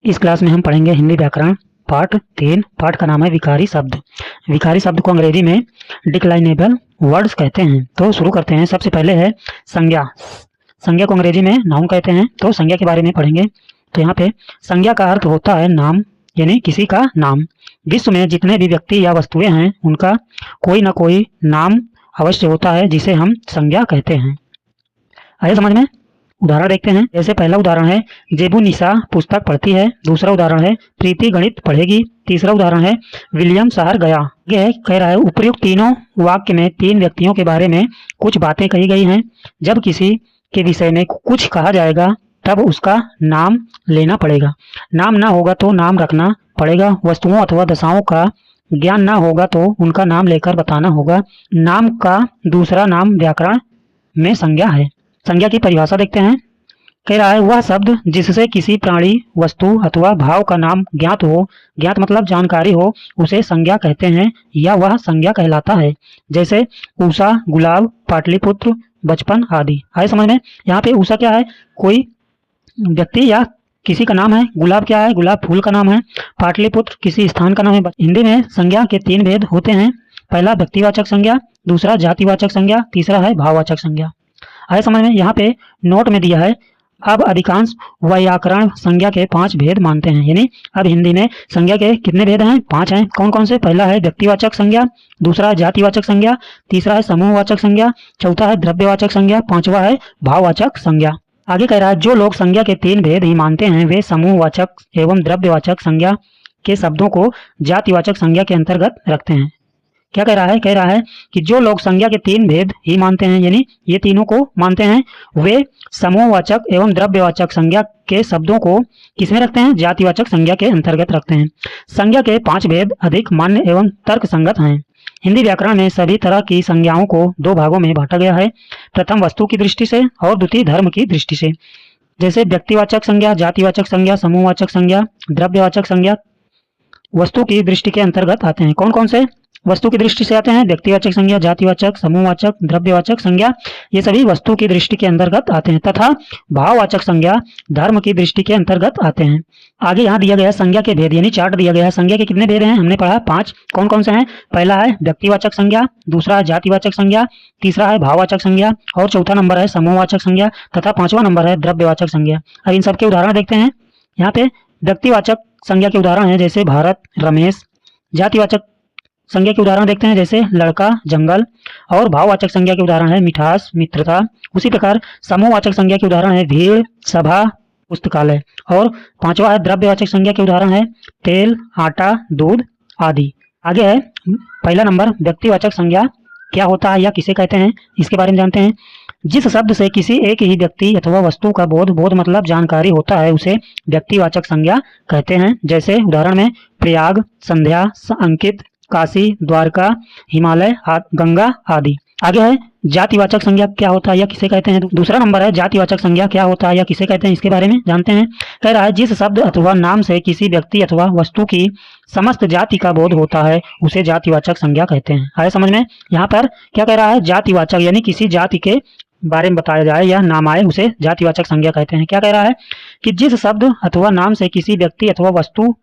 इस क्लास में हम पढ़ेंगे हिंदी व्याकरण पाठ 3। पाठ का नाम है विकारी शब्द। विकारी शब्द को अंग्रेजी में डिक्लाइनेबल वर्ड्स कहते हैं। तो शुरू करते हैं। सबसे पहले है संज्ञा। संज्ञा को अंग्रेजी में नाउन कहते हैं। तो संज्ञा के बारे में पढ़ेंगे। तो यहाँ पे संज्ञा का अर्थ होता है नाम, यानी किसी का नाम। विश्व में जितने भी व्यक्ति या वस्तुएं हैं उनका कोई ना कोई नाम अवश्य होता है, जिसे हम संज्ञा कहते हैं। आइए समझ में उदाहरण देखते हैं। जैसे पहला उदाहरण है जेबू निशा पुस्तक पढ़ती है। दूसरा उदाहरण है प्रीति गणित पढ़ेगी। तीसरा उदाहरण है विलियम शहर गया। यह कह रहा है उपयुक्त तीनों वाक्य में तीन व्यक्तियों के बारे में कुछ बातें कही गई हैं। जब किसी के विषय में कुछ कहा जाएगा तब उसका नाम लेना पड़ेगा। नाम ना होगा तो नाम रखना पड़ेगा। वस्तुओं अथवा दशाओं का ज्ञान ना होगा तो उनका नाम लेकर बताना होगा। नाम का दूसरा नाम व्याकरण में संज्ञा है। संज्ञा की परिभाषा देखते हैं। कह रहा है वह शब्द जिससे किसी प्राणी, वस्तु अथवा भाव का नाम ज्ञात हो, ज्ञात मतलब जानकारी हो, उसे संज्ञा कहते हैं या वह संज्ञा कहलाता है। जैसे उषा, गुलाब, पाटलिपुत्र, बचपन आदि। आए समझ में। यहाँ पे उषा क्या है? कोई व्यक्ति या किसी का नाम है। गुलाब क्या है? गुलाब फूल का नाम है। पाटलिपुत्र किसी स्थान का नाम है। हिंदी में संज्ञा के तीन भेद होते हैं। पहला व्यक्तिवाचक संज्ञा, दूसरा जातिवाचक संज्ञा, तीसरा है भाववाचक संज्ञा। आए समझ में। यहाँ पे नोट में दिया है अब अधिकांश व्याकरण संज्ञा के 5 भेद मानते हैं। यानी अब हिंदी में संज्ञा के कितने भेद हैं? 5 हैं। कौन कौन से? पहला है व्यक्तिवाचक संज्ञा, दूसरा है जातिवाचक संज्ञा, तीसरा है समूहवाचक संज्ञा, चौथा है द्रव्यवाचक संज्ञा, पांचवा है भाववाचक संज्ञा। आगे कह रहा है जो लोग संज्ञा के 3 भेद ही मानते हैं वे समूहवाचक एवं द्रव्यवाचक संज्ञा के शब्दों को जातिवाचक संज्ञा के अंतर्गत रखते हैं। क्या कह रहा है? कह रहा है कि जो लोग संज्ञा के 3 भेद ही मानते हैं, यानी ये तीनों को मानते हैं, वे समूहवाचक एवं द्रव्यवाचक संज्ञा के शब्दों को किसमें रखते हैं? जातिवाचक संज्ञा के अंतर्गत रखते हैं। संज्ञा के 5 भेद अधिक मान्य एवं तर्क संगत हैं। हिंदी व्याकरण में सभी तरह की संज्ञाओं को 2 भागों में बांटा गया है। प्रथम वस्तु की दृष्टि से और द्वितीय धर्म की दृष्टि से। जैसे व्यक्तिवाचक संज्ञा, जातिवाचक संज्ञा, समूहवाचक संज्ञा, द्रव्यवाचक संज्ञा वस्तु की दृष्टि के अंतर्गत आते हैं। कौन कौन से वस्तु की दृष्टि से आते हैं? व्यक्तिवाचक संज्ञा, जातिवाचक, समूहवाचक, द्रव्यवाचक संज्ञा, ये सभी वस्तु की दृष्टि के अंतर्गत आते हैं। तथा भाववाचक संज्ञा धर्म की दृष्टि के अंतर्गत आते हैं। आगे यहाँ दिया गया संज्ञा के भेद, यानी चार्ट दिया गया है। संज्ञा के कितने भेद हैं? हमने पढ़ा 5। कौन कौन से हैं? पहला है व्यक्तिवाचक संज्ञा, दूसरा है जातिवाचक संज्ञा, तीसरा है भाववाचक संज्ञा और चौथा नंबर है समूहवाचक संज्ञा तथा 5वां नंबर है द्रव्यवाचक संज्ञा। अब इन सबके उदाहरण देखते हैं। यहाँ पे व्यक्तिवाचक संज्ञा के उदाहरण है जैसे भारत, रमेश। जातिवाचक संज्ञा के उदाहरण देखते हैं जैसे लड़का, जंगल। और भाववाचक संज्ञा के उदाहरण है मिठास, मित्रता। उसी प्रकार समूहवाचक संज्ञा के उदाहरण है भीड़, सभा, पुस्तकालय। और 5वां है द्रव्यवाचक संज्ञा के उदाहरण है तेल, आटा, दूध आदि। आगे है पहला नंबर व्यक्तिवाचक संज्ञा क्या होता है या किसे कहते हैं, इसके बारे में जानते हैं। जिस शब्द से किसी एक ही व्यक्ति अथवा वस्तु का बोध मतलब जानकारी होता है उसे व्यक्तिवाचक संज्ञा कहते हैं। जैसे उदाहरण में प्रयाग, संध्या, अंकित, काशी, द्वारका, हिमालय, गंगा आदि। आगे है जातिवाचक संज्ञा क्या होता है या किसे कहते हैं। दूसरा नंबर है जातिवाचक संज्ञा क्या होता है या किसे कहते हैं, इसके बारे में जानते हैं। कह रहा है जिस शब्द अथवा नाम से किसी व्यक्ति अथवा वस्तु की समस्त जाति का बोध होता है उसे जातिवाचक संज्ञा कहते हैं। आए समझ में। यहाँ पर क्या कह रहा है? जातिवाचक यानी किसी जाति के बारे में बताया जाए या नाम आए उसे जातिवाचक संज्ञा कहते हैं। क्या कह रहा है कि जिस शब्द अथवा नाम से किसी व्यक्ति अथवा वस्तु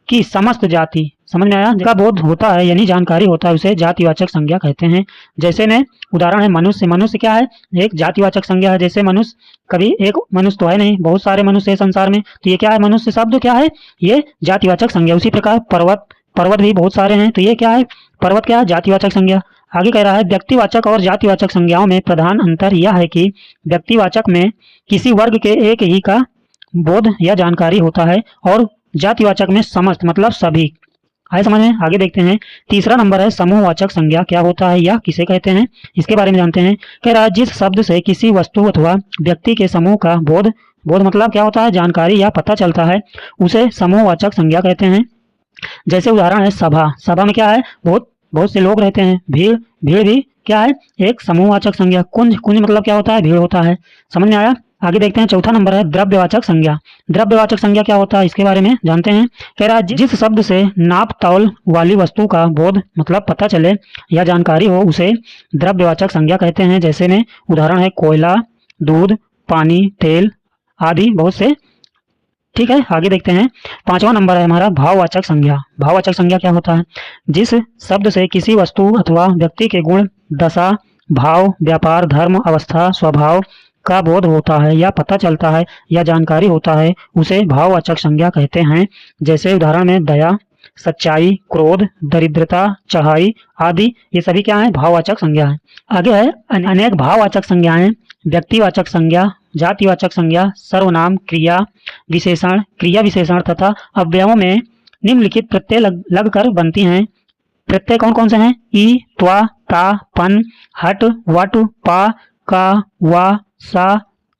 की समस्त जाति, समझ में आया, जिसका बोध होता है यानी जानकारी होता है उसे जातिवाचक संज्ञा कहते हैं। जैसे में उदाहरण है मनुष्य। मनुष्य क्या है? एक जातिवाचक संज्ञा है। जैसे मनुष्य, कभी एक मनुष्य तो है नहीं, बहुत सारे मनुष्य है संसार में, तो ये क्या है? मनुष्य शब्द क्या है? ये जातिवाचक संज्ञा। उसी प्रकार पर्वत, पर्वत भी बहुत सारे हैं, तो ये क्या है? पर्वत क्या है? जातिवाचक संज्ञा। आगे कह रहा है व्यक्तिवाचक और जातिवाचक संज्ञाओं में प्रधान अंतर यह है कि व्यक्तिवाचक में किसी वर्ग के एक ही का बोध या जानकारी होता है और जातिवाचक में समस्त मतलब सभी। आए समझ में। आगे देखते हैं। तीसरा नंबर है समूहवाचक संज्ञा क्या होता है या किसे कहते हैं, इसके बारे में जानते हैं। कह रहा है जिस शब्द से किसी वस्तु अथवा व्यक्ति के समूह का बोध मतलब क्या होता है? जानकारी या पता चलता है, उसे समूहवाचक संज्ञा कहते हैं। जैसे उदाहरण है सभा। सभा में क्या है? बहुत से लोग रहते हैं। भीड़, भीड़ भी क्या है? एक समूहवाचक संज्ञा। कुंज, कुंज मतलब क्या होता है? भीड़ होता है। समझ में आया। आगे देखते हैं। चौथा नंबर है द्रव्यवाचक संज्ञा। द्रव्यवाचक संज्ञा क्या होता है, इसके बारे में जानते हैं। कह रहा है जिस शब्द से नाप तौल वाली वस्तु का बोध मतलब पता चले या जानकारी हो उसे द्रव्यवाचक संज्ञा कहते हैं। जैसे में उदाहरण है कोयला, दूध, पानी, तेल आदि बहुत से ठीक है, आगे देखते हैं। 5वां नंबर है हमारा भाववाचक संज्ञा। भाववाचक संज्ञा क्या होता है? जिस शब्द से किसी वस्तु अथवा व्यक्ति के गुण, दशा, भाव, व्यापार, धर्म, अवस्था, स्वभाव का बोध होता है या पता चलता है या जानकारी होता है, उसे भाववाचक संज्ञा कहते हैं। जैसे उदाहरण में दया, सच्चाई, क्रोध, दरिद्रता, चढ़ाई आदि, ये सभी क्या है? भाववाचक संज्ञा है। आगे है अनेक भाववाचक संज्ञाएं। व्यक्तिवाचक संज्ञा, जातिवाचक संज्ञा, सर्वनाम, क्रिया विशेषण, क्रिया विशेषण तथा अव्ययों में निम्नलिखित प्रत्यय लगकर बनती हैं। प्रत्यय कौन कौन से हैं? ई, त्वा, ता, पन, हट, वट, पा, का, वा, सा,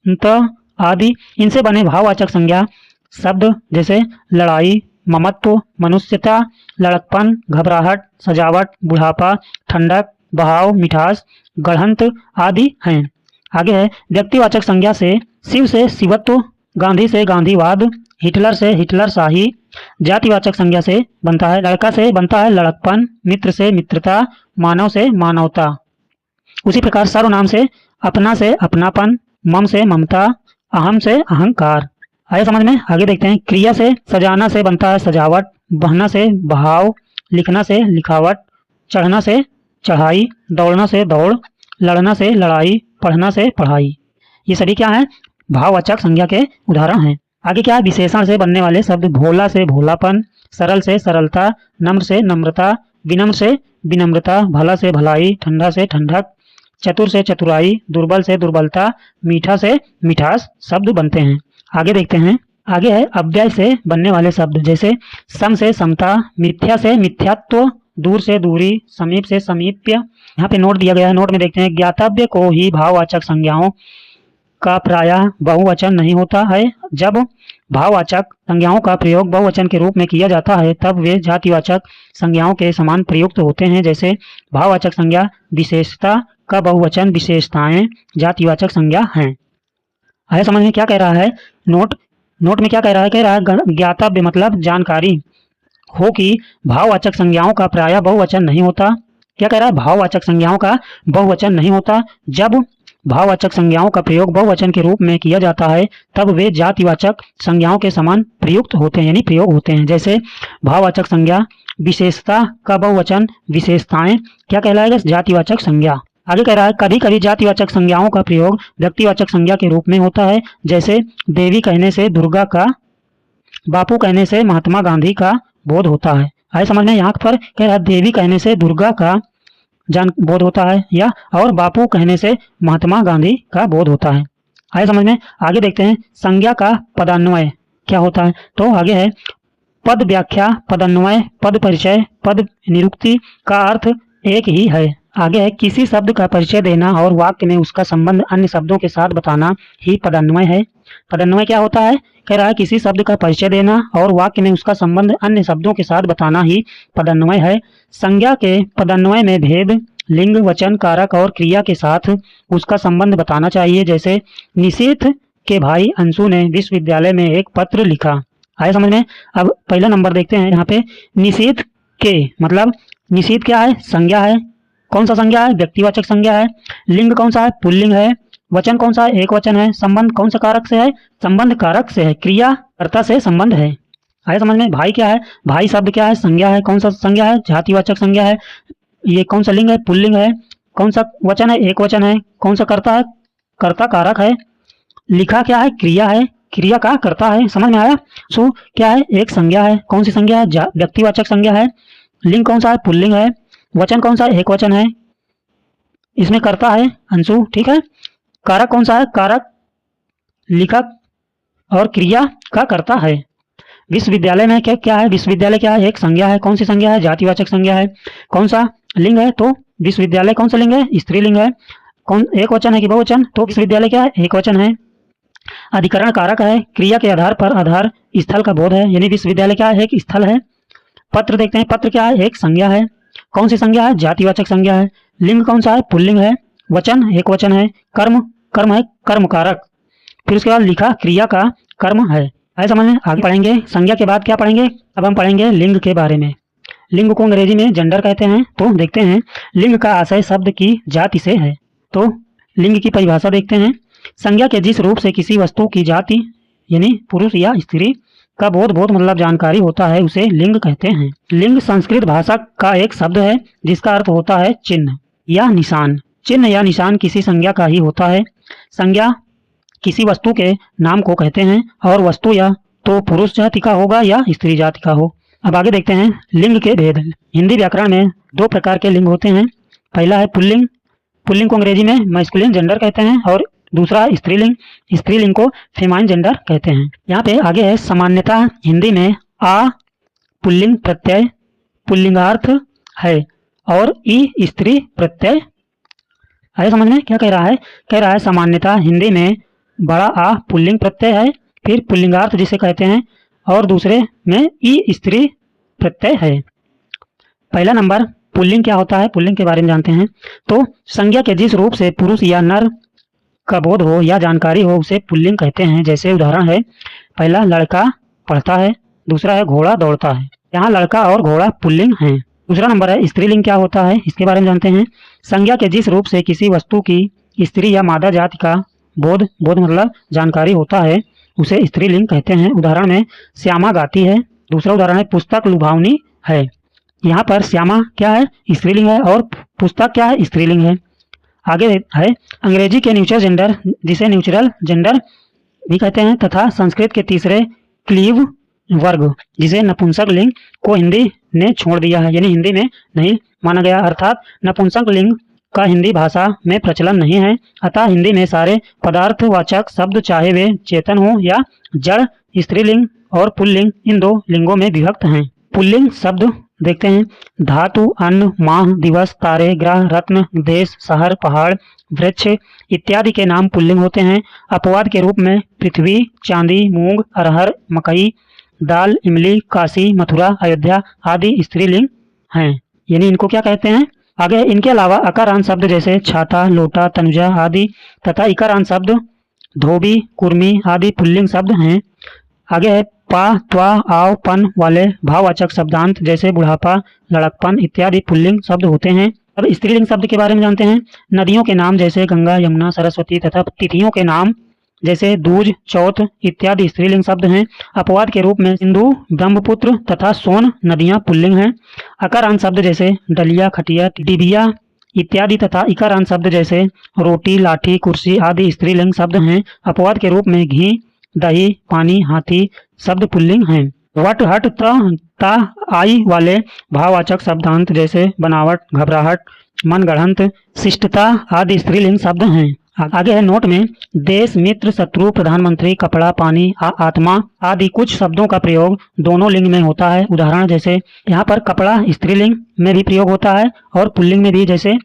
त आदि, इनसे बने भाववाचक संज्ञा शब्द जैसे लड़ाई, ममत्व, मनुष्यता, लड़कपन, घबराहट, सजावट, बुढ़ापा, ठंडक, बहाव, मिठास, गढ़ंत आदि हैं। आगे है व्यक्तिवाचक संज्ञा से शिवत्व, गांधी से गांधीवाद, हिटलर से हिटलरशाही। जातिवाचक संज्ञा से बनता है लड़का से बनता है लड़कपन, मित्र से मित्रता, मानव से मानवता। उसी प्रकार सर्वनाम से अपनापन, मम से ममता, अहम से अहंकार। आए समझ में? आगे देखते हैं। क्रिया से सजाना से बनता है सजावट, बहना से बहाव, लिखना से लिखावट, चढ़ना से चढ़ाई, दौड़ना से दौड़, लड़ना से लड़ाई, पढ़ना से पढ़ाई। ये सभी क्या है? भाववाचक संज्ञा के उदाहरण हैं। आगे क्या है? विशेषण से बनने वाले शब्द भोला से भोलापन, सरल से सरलता, नम्र से नम्रता, विनम्र से विनम्रता, भला से भलाई, ठंडा से ठंडक, चतुर से चतुराई, दुर्बल से दुर्बलता, मीठा से मिठास शब्द बनते हैं। आगे देखते हैं। आगे है अव्यय से बनने वाले शब्द जैसे सम से समता, मिथ्या से मिथ्यात्व, दूर से दूरी, समीप से समीप्य। यहाँ पे नोट दिया गया है, नोट में देखते हैं। ज्ञातव्य को ही भाववाचक संज्ञाओं का प्रायः बहुवचन नहीं होता है। जब भाववाचक संज्ञाओं का प्रयोग बहुवचन के रूप में किया जाता है तब वे जातिवाचक संज्ञाओं के समान प्रयुक्त होते हैं। जैसे भाववाचक संज्ञा विशेषता का बहुवचन विशेषताएं जातिवाचक संज्ञा हैं। आया समझ में? क्या कह रहा है नोट में? क्या कह रहा है? कह रहा है ज्ञातव्य मतलब जानकारी हो कि भाववाचक संज्ञाओं का प्रायः बहुवचन नहीं होता। क्या कह रहा है? भाववाचक संज्ञाओं का बहुवचन नहीं होता। जब भाववाचक संज्ञाओं का प्रयोग बहुवचन के रूप में किया जाता है तब वे जातिवाचक संज्ञाओं के समान प्रयुक्त होते हैं यानी प्रयोग होते हैं। जैसे भाववाचक संज्ञा विशेषता का बहुवचन विशेषताएं क्या कहलाएगा? जातिवाचक संज्ञा। आगे कह रहा है कभी कभी जातिवाचक संज्ञाओं का प्रयोग व्यक्तिवाचक संज्ञा के रूप में होता है। जैसे देवी कहने से दुर्गा का, बापू कहने से महात्मा गांधी का बोध होता है। आए समझ में? यहाँ पर कह रहा है देवी कहने से दुर्गा का बोध होता है या और बापू कहने से महात्मा गांधी का बोध होता है। आए समझ में? आगे देखते हैं संज्ञा का पदान्वय क्या होता है। तो आगे है पद व्याख्या, पदान्वय, पद परिचय, पद निरुक्ति का अर्थ एक ही है। आगे है किसी शब्द का परिचय देना और वाक्य में उसका संबंध अन्य शब्दों के साथ बताना ही पदान्वय है। पदान्वय क्या होता है? कह रहा है किसी शब्द का परिचय देना और वाक्य में उसका संबंध अन्य शब्दों के साथ बताना ही पदान्वय है। संज्ञा के पदान्वय में भेद, लिंग, वचन, कारक और क्रिया के साथ उसका संबंध बताना चाहिए। जैसे निशीथ के भाई अंशु ने विश्वविद्यालय में एक पत्र लिखा। आया समझ में? अब पहला नंबर देखते हैं। यहाँ पे निशीथ के मतलब निशीथ क्या है? संज्ञा है। कौन सा संज्ञा है? व्यक्तिवाचक संज्ञा है। लिंग कौन सा है? पुल्लिंग है। वचन कौन सा है? एक वचन है। संबंध कौन सा कारक से है? संबंध कारक से है। क्रिया कर्ता से संबंध है। आया समझ में? भाई क्या है? भाई शब्द क्या है? संज्ञा है। कौन सा संज्ञा है? जातिवाचक संज्ञा है। ये कौन सा लिंग है? पुल्लिंग है। कौन सा वचन है? एक वचन है। कौन सा कर्ता है? कर्ता कारक है। लिखा क्या है? क्रिया है। क्रिया का कर्ता है। समझ में आया? सो क्या है? एक संज्ञा है। कौन सी संज्ञा है? व्यक्तिवाचक संज्ञा है। लिंग कौन सा है? पुल्लिंग है। वचन कौन सा है? एक वचन है। इसमें कर्ता है अंशु। ठीक है। कारक कौन सा है? कारक लिखा और क्रिया का कर्ता है। विश्वविद्यालय में क्या क्या है? विश्वविद्यालय क्या है? एक संज्ञा है। कौन सी संज्ञा है? जातिवाचक संज्ञा है। कौन सा लिंग है? तो विश्वविद्यालय कौन सा लिंग है? स्त्रीलिंग है। कौन एक वचन है कि बहुवचन? तो विश्वविद्यालय क्या है? एक वचन है। अधिकरण कारक है। क्रिया के आधार पर आधार स्थल का बोध है यानी विश्वविद्यालय क्या है? एक स्थल है। पत्र देखते हैं। पत्र क्या है? एक संज्ञा है। कौन सी संज्ञा है? जातिवाचक संज्ञा है। लिंग कौन सा है? पुल्लिंग है। वचन एक वचन है। कर्म कर्म है कर्म कारक। फिर उसके बाद लिखा क्रिया का कर्म है। आए समझ में? आगे पढ़ेंगे। संज्ञा के बाद क्या पढ़ेंगे? अब हम पढ़ेंगे लिंग के बारे में। लिंग को अंग्रेजी में जेंडर कहते हैं। तो देखते हैं लिंग का आशय शब्द की जाति से है। तो लिंग की परिभाषा देखते हैं। संज्ञा के जिस रूप से किसी वस्तु की जाति यानी पुरुष या स्त्री का बोध बोध मतलब जानकारी होता है उसे लिंग कहते हैं। लिंग संस्कृत भाषा का एक शब्द है जिसका अर्थ होता है चिन्ह या निशान। चिन्ह या निशान किसी संज्ञा का ही होता है। संज्ञा किसी वस्तु के नाम को कहते हैं और वस्तु या तो पुरुष जाति का होगा या स्त्री जाति का हो। अब आगे देखते हैं लिंग के भेद। हिंदी व्याकरण में दो प्रकार के लिंग होते हैं। पहला है पुल्लिंग। पुल्लिंग को अंग्रेजी में मैस्कुलिन जेंडर कहते हैं और दूसरा स्त्रीलिंग। स्त्रीलिंग को फेमाइन जेंडर कहते हैं। यहाँ पे आगे है सामान्यता हिंदी में आ पुल्लिंग प्रत्यय पुल्लिंगार्थ है और ई स्त्री प्रत्यय है। समझ में क्या कह रहा है? कह रहा है सामान्यता हिंदी में बड़ा आ पुल्लिंग प्रत्यय है, फिर पुल्लिंगार्थ जिसे कहते हैं और दूसरे में ई स्त्री प्रत्यय है। पहला नंबर पुल्लिंग क्या होता है, पुल्लिंग के बारे में जानते हैं। तो संज्ञा के जिस रूप से पुरुष या नर का बोध हो या जानकारी हो उसे पुल्लिंग कहते हैं। जैसे उदाहरण है, पहला लड़का पढ़ता है, दूसरा है घोड़ा दौड़ता है। यहाँ लड़का और घोड़ा पुल्लिंग हैं। दूसरा नंबर है स्त्रीलिंग क्या होता है, इसके बारे में जानते हैं। संज्ञा के जिस रूप से किसी वस्तु की स्त्री या मादा जाति का बोध बोध मतलब जानकारी होता है उसे स्त्रीलिंग कहते हैं। उदाहरण में श्यामा गाती है। दूसरा उदाहरण है पुस्तक लुभावनी है। यहाँ पर श्यामा क्या है, स्त्रीलिंग है और पुस्तक क्या है, स्त्रीलिंग है। आगे है अंग्रेजी के न्यूट्रल जेंडर जिसे न्यूट्रल जेंडर भी कहते हैं तथा संस्कृत के तीसरे क्लीव वर्ग जिसे नपुंसक लिंग को हिंदी ने छोड़ दिया है, यानी हिंदी में नहीं माना गया, अर्थात नपुंसक लिंग का हिंदी भाषा में प्रचलन नहीं है। अतः हिंदी में सारे पदार्थवाचक शब्द चाहे वे चेतन हो या जड़ स्त्रीलिंग और पुल्लिंग इन दो लिंगों में विभक्त हैं। पुल्लिंग शब्द देखते हैं। धातु, अन्न, माह, दिवस, तारे, ग्रह, रत्न, देश, शहर, पहाड़, वृक्ष इत्यादि के नाम पुल्लिंग होते हैं। अपवाद के रूप में पृथ्वी, चांदी, मूंग, अरहर, मकई, दाल, इमली, काशी, मथुरा, अयोध्या आदि स्त्रीलिंग हैं, यानी इनको क्या कहते हैं। आगे इनके अलावा अकारांत शब्द जैसे छाता, लोटा, तनुजा आदि तथा इकारांत शब्द धोबी, कुर्मी आदि पुल्लिंग शब्द हैं। आगे है पा, त्वा, आव, पन वाले भाववाचक शब्दांत जैसे बुढ़ापा, लड़कपन इत्यादि पुल्लिंग शब्द होते हैं। अब स्त्रीलिंग शब्द के बारे में जानते हैं। नदियों के नाम जैसे गंगा, यमुना, सरस्वती तथा तिथियों के नाम जैसे दूज, चौथ इत्यादि स्त्रीलिंग शब्द हैं। अपवाद के रूप में सिंधु, ब्रह्मपुत्र तथा सोन नदियां पुल्लिंग हैं। अकारांत शब्द जैसे डलिया, खटिया, डिबिया इत्यादि तथा इकारांत शब्द जैसे रोटी, लाठी, कुर्सी आदि स्त्रीलिंग शब्द हैं। अपवाद के रूप में घी, दही, पानी, हाथी शब्द पुल्लिंग हैं। वट, हट, ता, आई वाले भाववाचक शब्दांत जैसे बनावट, घबराहट, मनगढ़ंत, शिष्टता आदि स्त्रीलिंग शब्द हैं। आगे है नोट में देश, मित्र, शत्रु, प्रधानमंत्री, कपड़ा, पानी, आत्मा आदि कुछ शब्दों का प्रयोग दोनों लिंग में होता है। उदाहरण जैसे यहाँ पर कपड़ा स्त्रीलिंग में भी प्रयोग होता है और पुल्लिंग में भी। जैसे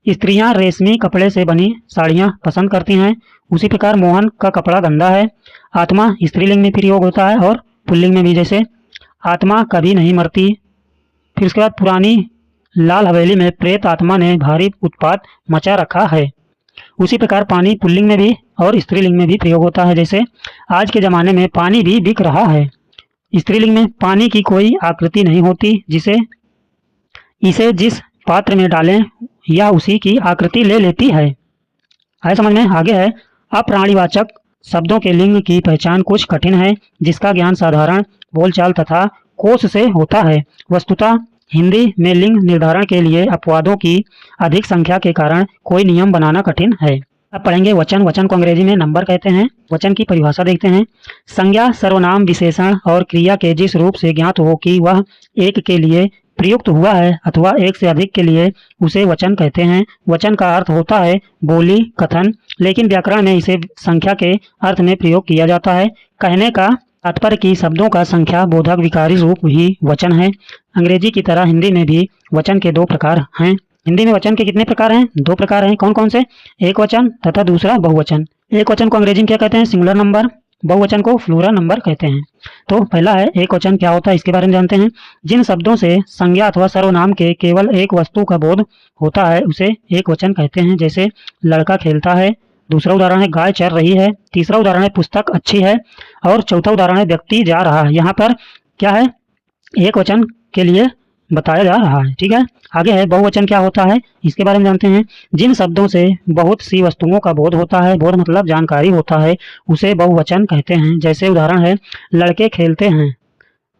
स्त्रियां रेशमी कपड़े से बनी साड़ियां पसंद करती हैं, उसी प्रकार मोहन का कपड़ा गंदा है। आत्मा स्त्रीलिंग में प्रयोग होता है और पुल्लिंग में भी। जैसे आत्मा कभी नहीं मरती। फिर उसके बाद पुरानी लाल हवेली में प्रेत आत्मा ने भारी उत्पात मचा रखा है। उसी प्रकार पानी पुल्लिंग में भी और स्त्रीलिंग में भी प्रयोग होता है। जैसे आज के ज़माने में पानी भी बिक रहा है। स्त्रीलिंग में पानी की कोई आकृति नहीं होती, इसे जिस पात्र में डालें या उसी की आकृति ले लेती है। आए समझ में। आगे है अप्राणीवाचक शब्दों के लिंग की पहचान कुछ कठिन है, जिसका ज्ञान साधारण बोलचाल तथा कोश से होता है। वस्तुतः हिंदी में लिंग निर्धारण के लिए अपवादों की अधिक संख्या के कारण कोई नियम बनाना कठिन है। अब पढ़ेंगे वचन। वचन को अंग्रेजी में नंबर कहते हैं। वचन की परिभाषा देखते हैं। संज्ञा सर्वनाम विशेषण और क्रिया के जिस रूप से ज्ञात हो कि वह एक के लिए प्रयुक्त हुआ है अथवा एक से अधिक के लिए उसे वचन कहते हैं। वचन का अर्थ होता है बोली, कथन, लेकिन व्याकरण में इसे संख्या के अर्थ में प्रयोग किया जाता है। कहने का तात्पर्य कि शब्दों का संख्या बोधक विकारी रूप ही वचन है। अंग्रेजी की तरह हिंदी में भी वचन के दो प्रकार हैं। हिंदी में वचन के कितने प्रकार हैं? दो प्रकार हैं। कौन कौन से? एक वचन तथा दूसरा बहुवचन। एक वचन को अंग्रेजी में क्या कहते हैं? Singular number. बहुवचन को प्लूरल नंबर कहते हैं। तो पहला है एक वचन क्या होता है, इसके बारे में जानते हैं। जिन शब्दों से संज्ञा अथवा सर्वनाम के केवल एक वस्तु का बोध होता है उसे एक वचन कहते हैं। जैसे लड़का खेलता है। दूसरा उदाहरण है गाय चर रही है। तीसरा उदाहरण है पुस्तक अच्छी है। और चौथा उदाहरण है व्यक्ति जा रहा है। यहाँ पर क्या है? एक वचन के लिए बताया जा रहा है। ठीक है, आगे है बहुवचन क्या होता है, इसके बारे में जानते हैं। जिन शब्दों से बहुत सी वस्तुओं का बोध होता है, बोध मतलब जानकारी होता है, उसे बहुवचन कहते हैं। जैसे उदाहरण है, लड़के खेलते हैं,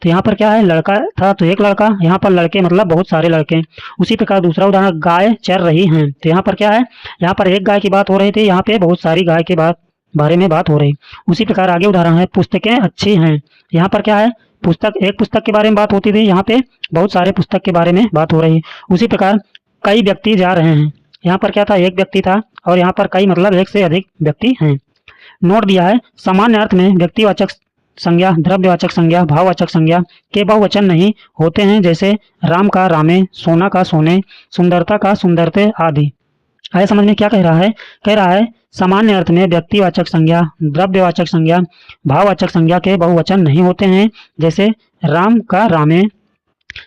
तो यहाँ पर क्या है, लड़का था तो एक लड़का, यहाँ पर लड़के मतलब बहुत सारे लड़के। उसी प्रकार दूसरा उदाहरण, गाय चर रही हैं, तो यहाँ पर क्या है, यहाँ पर एक गाय की बात हो रही थी, यहाँ पे बहुत सारी गाय के बारे में बात हो रही। उसी प्रकार आगे उदाहरण है, पुस्तकें अच्छी हैं, यहाँ पर क्या है, पुस्तक, एक पुस्तक के बारे में बात होती थी, यहाँ पे बहुत सारे पुस्तक के बारे में बात हो रही है। उसी प्रकार कई व्यक्ति जा रहे हैं, यहाँ पर क्या था, एक व्यक्ति था, और यहाँ पर कई मतलब एक से अधिक व्यक्ति हैं। नोट दिया है, सामान्य अर्थ में व्यक्तिवाचक संज्ञा, द्रव्यवाचक संज्ञा, भाववाचक संज्ञा के बहुवचन नहीं होते हैं। जैसे राम का रामे, सोना का सोने, सुंदरता का सुंदरते आदि। आया समझ में क्या कह रहा है, कह रहा है सामान्य अर्थ में व्यक्तिवाचक संज्ञा, द्रव्यवाचक संज्ञा, भाववाचक संज्ञा के बहुवचन नहीं होते हैं। जैसे राम का रामे,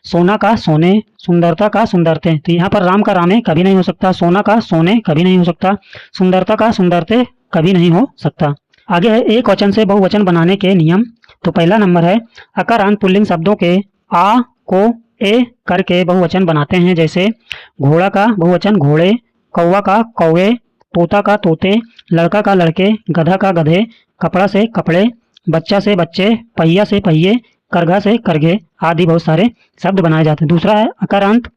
सोना का सोने, सुंदरता का सुंदरते। तो यहाँ पर राम का रामे कभी नहीं हो सकता, सोना का सोने कभी नहीं हो सकता, सुंदरता का सुंदरते कभी नहीं हो सकता। आगे है एक वचन से बहुवचन बनाने के नियम। तो पहला नंबर है, अकारांत पुल्लिंग शब्दों के आ को ए करके बहुवचन बनाते हैं। जैसे घोड़ा का बहुवचन घोड़े, कौवा का कौवे, तोता का तोते, लड़का का लड़के, गधा का गधे, कपड़ा से कपड़े, बच्चा से बच्चे, पहिया से पहिए, करघा से करघे आदि बहुत सारे शब्द बनाए जाते हैं। दूसरा है अकारांत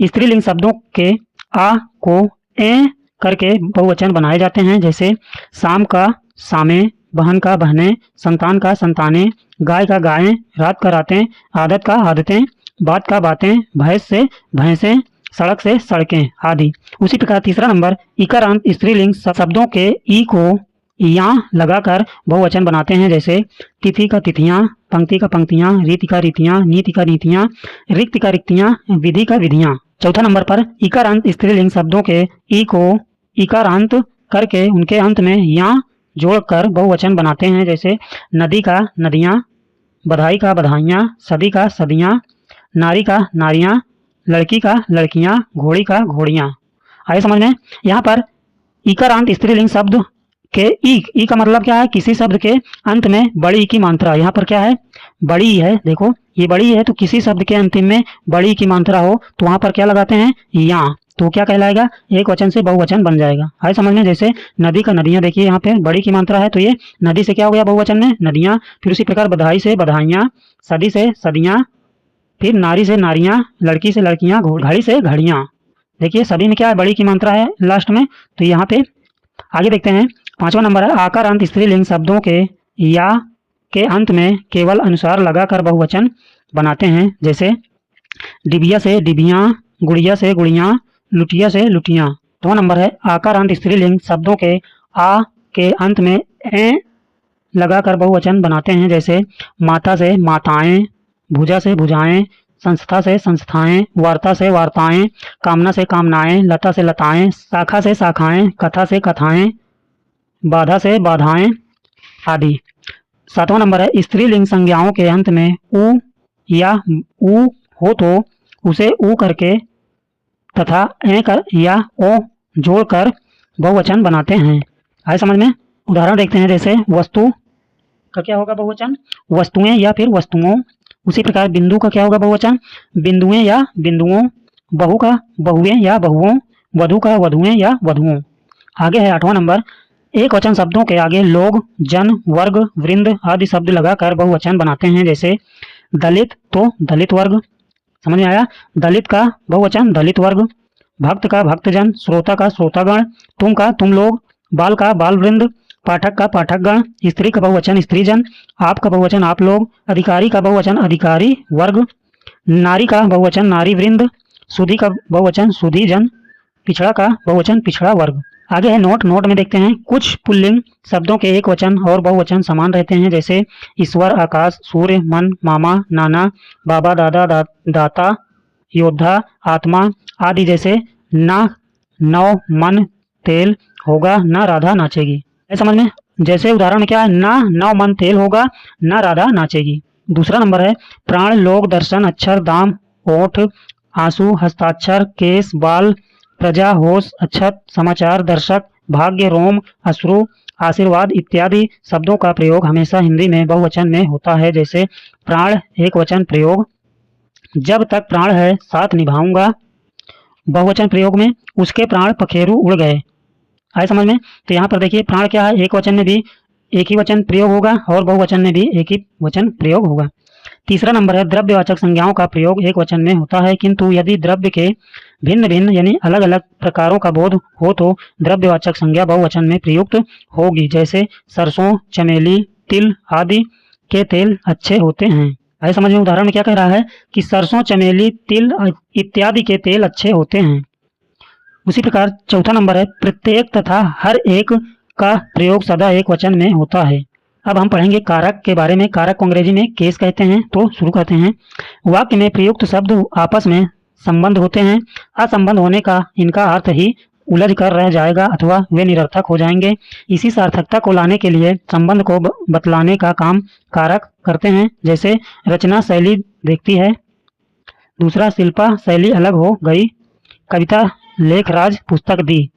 स्त्रीलिंग शब्दों के आ को ए करके बहुवचन बनाए जाते हैं। जैसे शाम का सामे, बहन का बहने, संतान का संताने, गाय का गायें, रात का रातें, आदत का आदतें, बात का बातें, भैंस से भैंसें, सड़क से सड़कें आदि। उसी प्रकार तीसरा नंबर, इकारांत स्त्रीलिंग शब्दों के ई को या लगाकर बहुवचन बनाते हैं। जैसे तिथि का तिथियां, पंक्ति का पंक्तियां, रीति का रीतियां, नीति का नीतियां, रिक्ति का रिक्तियां, विधि का विधियां। चौथा नंबर पर, इकारांत स्त्रीलिंग शब्दों के ई को इकारांत करके उनके अंत में या जोड़कर बहुवचन बनाते हैं। जैसे नदी का नदियां, बधाई का बधाइयां, सदी का सदियां, नारी का नारियां, लड़की का लड़कियां, घोड़ी का घोड़ियां। आए समझ में। यहाँ पर इकारांत स्त्रीलिंग शब्द के ई का मतलब क्या है, किसी शब्द के अंत में बड़ी ई की मात्रा। यहाँ पर क्या है, बड़ी ई है, देखो ये बड़ी है, तो किसी शब्द के अंतिम में बड़ी ई की मात्रा हो तो वहां पर क्या लगाते हैं, या, तो क्या कहलाएगा, एक वचन से बहुवचन बन जाएगा। आए समझ में। जैसे नदी का नदियां, देखिए यहाँ पे बड़ी की मात्रा है, तो ये नदी से क्या हो गया बहुवचन में, नदियां। फिर उसी प्रकार बधाई से बधाइयां, सदी से सदियां, फिर नारी से नारियां, लड़की से लड़कियां, घड़ी से घड़ियां। देखिए सभी में क्या है, बड़ी की मात्रा है लास्ट में, तो यहाँ पे आगे देखते हैं। पांचवा नंबर है, आकारांत स्त्रीलिंग शब्दों के या के अंत में केवल अनुसार लगाकर बहुवचन बनाते हैं। जैसे डिबिया से डिबियां, गुड़िया से गुड़ियां, लुटिया से लुटियां। दो नंबर है, आकारांत स्त्रीलिंग शब्दों के आ के अंत में ए लगाकर बहुवचन बनाते हैं। जैसे माता से माताएं, भुजा से भुजाएं, संस्था से संस्थाएं, वार्ता से वार्ताएं, कामना से कामनाएं, लता से लताएं, शाखा से शाखाएं, कथा से कथाएं, बाधा से बाधाएं आदि। सातवां नंबर है, स्त्रीलिंग संज्ञाओं के अंत में उ या उ हो तो उसे उ करके तथा ए कर या ओ जोड़कर बहुवचन बनाते हैं। आए समझ में। उदाहरण देखते हैं। जैसे वस्तु का क्या होगा बहुवचन, वस्तुएं या फिर वस्तुओं। उसी प्रकार बिंदु का क्या होगा बहुवचन, बिंदुएं या बिंदुओं। बहु का बहुएं या बहुओं, वधु का वधुएं या वधुओं। आगे है आठवां नंबर, एक वचन शब्दों के आगे लोग, जन, वर्ग, वृंद आदि शब्द लगाकर बहुवचन बनाते हैं। जैसे दलित तो दलित वर्ग, समझ में आया, दलित का बहुवचन दलित वर्ग, भक्त का भक्तजन, श्रोता का श्रोतागण, तुम का तुम लोग, बाल का बाल वृंद, पाठक का पाठकगण, स्त्री का बहुवचन स्त्रीजन, आप का बहुवचन आप लोग, अधिकारी का बहुवचन अधिकारी वर्ग, नारी का बहुवचन नारी वृंद, सुधी का बहुवचन सुधी जन, पिछड़ा का बहुवचन पिछड़ा वर्ग। आगे है नोट में देखते हैं। कुछ पुल्लिंग शब्दों के एक वचन और बहुवचन समान रहते हैं। जैसे ईश्वर, आकाश, सूर्य, मन, मामा, नाना, बाबा, दादा, दाता, योद्धा, आत्मा आदि। जैसे ना नौ मन तेल होगा, ना राधा नाचेगी। समझ में। जैसे उदाहरण में क्या है, ना नौ मन तेल होगा, ना राधा नाचेगी। दूसरा नंबर है, प्राण, लोग, दर्शन, अक्षर, दाम, ओठ, आंसू, हस्ताक्षर, केस, बाल, प्रजा, होश, अक्षत, समाचार, दर्शक, भाग्य, रोम, अश्रु, आशीर्वाद इत्यादि शब्दों का प्रयोग हमेशा हिंदी में बहुवचन में होता है। जैसे प्राण एक वचन प्रयोग, जब तक प्राण है साथ निभाऊंगा। बहुवचन प्रयोग में उसके प्राण पखेरु उड़ गए। आए समझ में? तो यहाँ पर देखिए प्राण क्या है, एक वचन में भी एक ही वचन प्रयोग होगा और बहुवचन में भी एक ही वचन प्रयोग होगा। तीसरा नंबर है द्रव्यवाचक संज्ञाओं का प्रयोग एक वचन में होता है, किंतु यदि द्रव्य के भिन्न भिन्न यानी अलग अलग प्रकारों का बोध हो तो द्रव्यवाचक संज्ञा बहुवचन में प्रयुक्त होगी। जैसे सरसों, चमेली, तिल आदि के तेल अच्छे होते हैं। आए समझ में? उदाहरण में क्या कह रहा है कि सरसों, चमेली, तिल इत्यादि के तेल अच्छे होते हैं। उसी प्रकार चौथा नंबर है प्रत्येक तथा हर एक का प्रयोग सदा एक वचन में होता है। अब हम पढ़ेंगे कारक के बारे में। कारक को अंग्रेजी में केस कहते हैं। तो शुरू करते हैं। वाक्य में प्रयुक्त शब्द आपस में संबंध होते हैं। असंबंध होने का इनका अर्थ ही उलझ कर रह जाएगा अथवा वे निरर्थक हो जाएंगे। इसी सार्थकता को लाने के लिए संबंध को बतलाने का काम कारक करते हैं। जैसे रचना शैली देखती है, दूसरा शिल्पा शैली अलग हो गई, कविता लेखराज पुस्तक दी।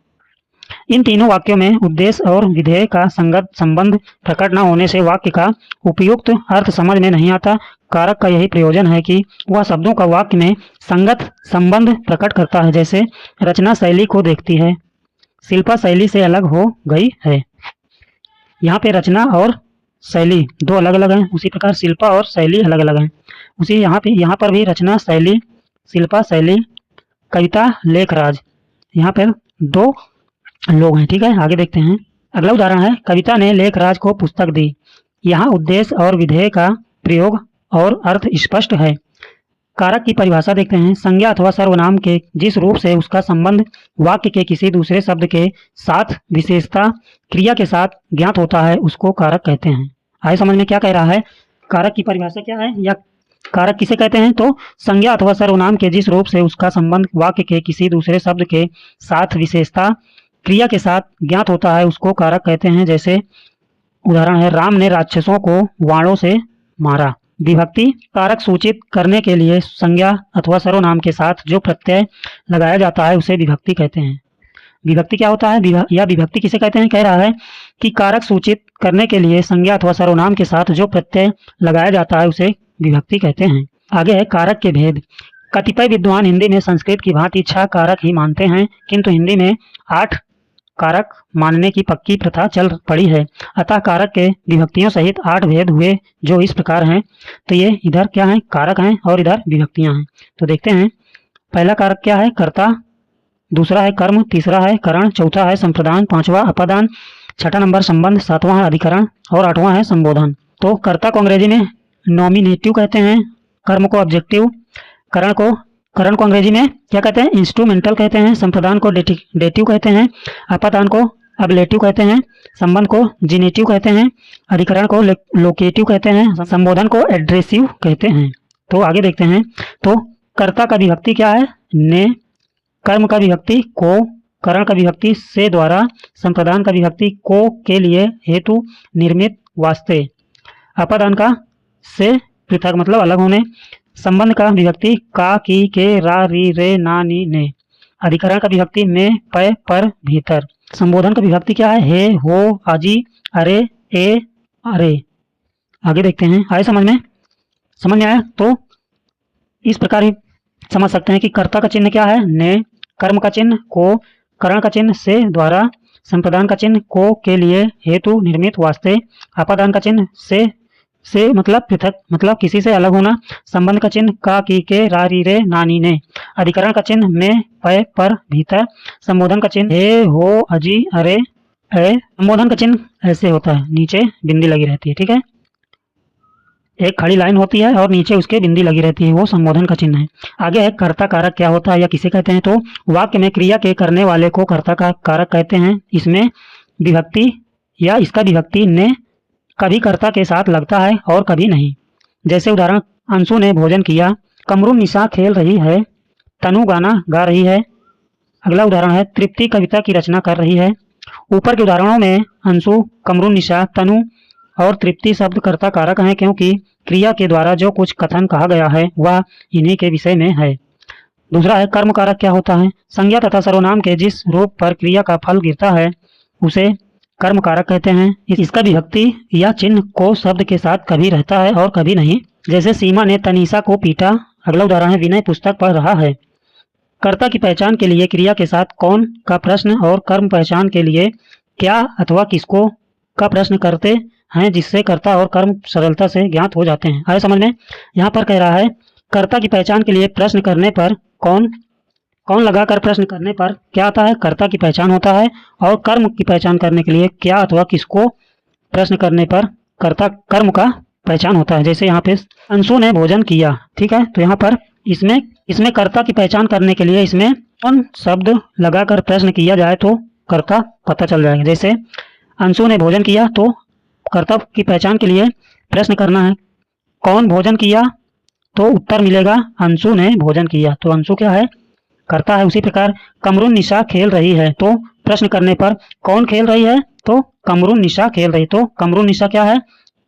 इन तीनों वाक्यों में उद्देश्य और विधेय का संगत संबंध प्रकट न होने से वाक्य का उपयुक्त अर्थ समझ में नहीं आता। कारक का यही प्रयोजन है कि वह शब्दों का वाक्य में संगत संबंध प्रकट करता है। जैसे रचना शैली को देखती है, शिल्पा शैली से अलग हो गई है। यहाँ पे रचना और शैली दो अलग अलग हैं, उसी प्रकार शिल्पा और शैली अलग अलग हैं। उसी यहाँ पर भी रचना शैली, शिल्पा शैली, कविता लेखराज, यहाँ पर दो लोग हैं। ठीक है, आगे देखते हैं। अगला उदाहरण है कविता ने लेखराज को पुस्तक दी। यहाँ उद्देश्य और विधेय का प्रयोग और अर्थ स्पष्ट है। कारक की परिभाषा देखते हैं। संज्ञा अथवा सर्वनाम के जिस रूप से उसका संबंध वाक्य के किसी दूसरे शब्द के साथ विशेषता क्रिया के साथ ज्ञात होता है उसको कारक कहते हैं। आए समझ में क्या कह रहा है? कारक की परिभाषा क्या है या कारक किसे कहते हैं? तो संज्ञा अथवा सर्वनाम के जिस रूप से उसका संबंध वाक्य के किसी दूसरे शब्द के साथ विशेषता क्रिया के साथ ज्ञात होता है उसको कारक कहते हैं। जैसे उदाहरण है राम ने राक्षसों को वाणों से मारा। विभक्ति कारक सूचित करने के लिए संज्ञा अथवा सर्वनाम के साथ जो प्रत्यय लगाया जाता है उसे विभक्ति कहते हैं। विभक्ति क्या होता है या विभक्ति किसे कहते हैं? कह रहा है कि कारक सूचित करने के लिए संज्ञा अथवा सर्वनाम के साथ जो प्रत्यय लगाया जाता है उसे विभक्ति कहते हैं। आगे है कारक के भेद। कतिपय विद्वान हिंदी में संस्कृत की भांति 6 कारक ही मानते हैं, किंतु हिंदी में 8 कारक मानने की पक्की प्रथा चल पड़ी है। अतः कारक के विभक्तियों सहित 8 भेद हुए जो इस प्रकार हैं। तो ये इधर क्या है? कारक हैं और इधर विभक्तियां हैं। तो देखते हैं। पहला कारक क्या है? कर्ता, दूसरा है कर्म, तीसरा है करण, चौथा है संप्रदान, पांचवा अपादान, छठा नंबर संबंध, सातवां है अधिकरण और आठवां है संबोधन। तो कर्ता को अंग्रेजी में नॉमिनेटिव कहते हैं, कर्म को ऑब्जेक्टिव, करण को अंग्रेजी में क्या कहते हैं? इंस्ट्रूमेंटल कहते हैं, संप्रदान को डेटिव कहते हैं, अपादान को अबलेटिव कहते हैं, संबंध को जिनेटिव कहते हैं, अधिकरण को लोकेटिव कहते हैं, संबोधन को एड्रेसिव कहते हैं। तो आगे देखते हैं। तो कर्ता का विभक्ति क्या है? ने, कर्म का विभक्ति को, करण का विभक्ति से द्वारा, संप्रदान का विभक्ति को के लिए, हेतु, निर्मित, वास्ते, अपादान का से पृथक मतलब अलग होने, संबंध का विभक्ति का, की, के, रा, री, रे, ना, नी, ने, अधिकरण का विभक्ति में, पय, पर, भीतर, संबोधन का विभक्ति क्या है? हे, हो, आजी, अरे, ए, अरे। आगे देखते हैं। आए समझ में आया? तो इस प्रकार ही समझ सकते हैं कि कर्ता का चिन्ह क्या है? ने, कर्म का चिन्ह को, करण का चिन्ह से द्वारा, संप्रदान का चिन्ह को के लिए, हेतु, निर्मित, वास्ते, अपादान का चिन्ह से मतलब पृथक मतलब किसी से अलग होना, संबंध का चिन्ह का, की, के, रा, री, रे, ना, नी, ने, अधिकरण का चिन्ह में, पय, पर, भीतर, संबोधन का चिन्ह हे, हो, अजी, अरे, ए। संबोधन का चिन्ह ऐसे होता है, नीचे बिंदी लगी रहती है। ठीक है, एक खड़ी लाइन होती है और नीचे उसके बिंदी लगी रहती है, वो संबोधन का चिन्ह है। आगे है कर्ता कारक क्या होता है या किसे कहते हैं? तो वाक्य में क्रिया के करने वाले को कर्ता का कारक कहते हैं। इसमें विभक्ति या इसका विभक्ति ने कभी कर्ता के साथ लगता है और कभी नहीं। जैसे उदाहरण अंशु ने भोजन किया, कमरुन निशा खेल रही है, तनु गाना गा रही है। अगला उदाहरण है तृप्ति कविता की रचना कर रही है। ऊपर के उदाहरणों में अंशु, कमरुन निशा, तनु और तृप्ति शब्द कर्ता कारक हैं, क्योंकि क्रिया के द्वारा जो कुछ कथन कहा गया है वह इन्हीं के विषय में है। दूसरा है कर्म कारक क्या होता है? संज्ञा तथा सर्वनाम के जिस रूप पर क्रिया का फल गिरता है उसे कर्म कारक कहते हैं। इसका विभक्ति या चिन्ह को शब्द के साथ कभी रहता है और कभी नहीं जैसे सीमा ने तनीषा को पीटा। अगला उदाहरण है विनय पुस्तक पढ़ रहा है। कर्ता की पहचान के लिए क्रिया के साथ कौन का प्रश्न और कर्म पहचान के लिए क्या अथवा किसको का प्रश्न करते हैं, जिससे कर्ता और कर्म सरलता से ज्ञात हो जाते हैं। आगे समझ में, यहाँ पर कह रहा है कर्ता की पहचान के लिए प्रश्न करने पर कौन लगाकर प्रश्न करने पर क्या आता है, कर्ता की पहचान होता है, और कर्म की पहचान करने के लिए क्या अथवा किसको प्रश्न करने पर कर्ता कर्म का पहचान होता है। जैसे यहाँ पे अंशु ने भोजन किया, ठीक है, तो यहाँ पर इसमें कर्ता की पहचान करने के लिए इसमें कौन शब्द लगाकर प्रश्न किया जाए तो कर्ता पता चल जाएगा। जैसे अंशु ने भोजन किया, तो कर्ता की पहचान के लिए प्रश्न करना है कौन भोजन किया, तो उत्तर मिलेगा अंशु ने भोजन किया, तो अंशु क्या है, कर्ता है। उसी प्रकार कमरुन निशा खेल रही है, तो प्रश्न करने पर कौन खेल रही है, तो कमरुन निशा खेल रही, तो कमरुन निशा क्या है,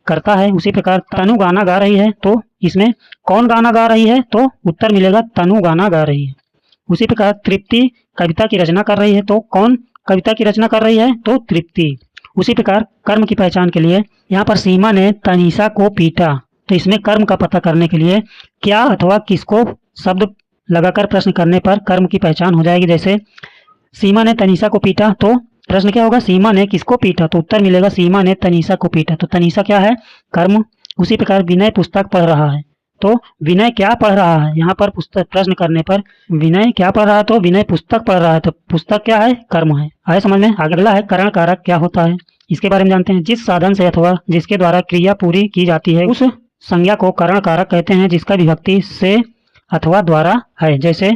कर्ता है। उसी प्रकार तनु गाना गा रही है, तो इसमें कौन गाना गा रही है, तो उत्तर मिलेगा तनु गाना गा रही है। उसी प्रकार तृप्ति कविता की रचना कर रही है, तो कौन कविता की रचना कर रही है, तो तृप्ति। उसी प्रकार कर्म की पहचान के लिए यहाँ पर सीमा ने तनीषा को पीटा, तो इसमें कर्म का पता करने के लिए क्या अथवा किसको शब्द लगाकर प्रश्न करने पर कर्म की पहचान हो जाएगी। जैसे सीमा ने तनीषा को पीटा, तो प्रश्न क्या होगा, सीमा ने किसको पीटा, तो उत्तर मिलेगा सीमा ने तनीषा को पीटा, तो तनीषा क्या है, कर्म। उसी प्रकार विनय पुस्तक पढ़ रहा है, तो विनय क्या पढ़ रहा है, यहाँ पर पुस्तक प्रश्न करने पर विनय क्या पढ़ रहा है, तो विनय पुस्तक पढ़ रहा है, तो पुस्तक क्या है, कर्म है। आए समझ में। अगला है करण कारक क्या होता है, इसके बारे में जानते हैं। जिस साधन से अथवा जिसके द्वारा क्रिया पूरी की जाती है उस संज्ञा को करण कारक कहते हैं, जिसका विभक्ति से अथवा द्वारा है। जैसे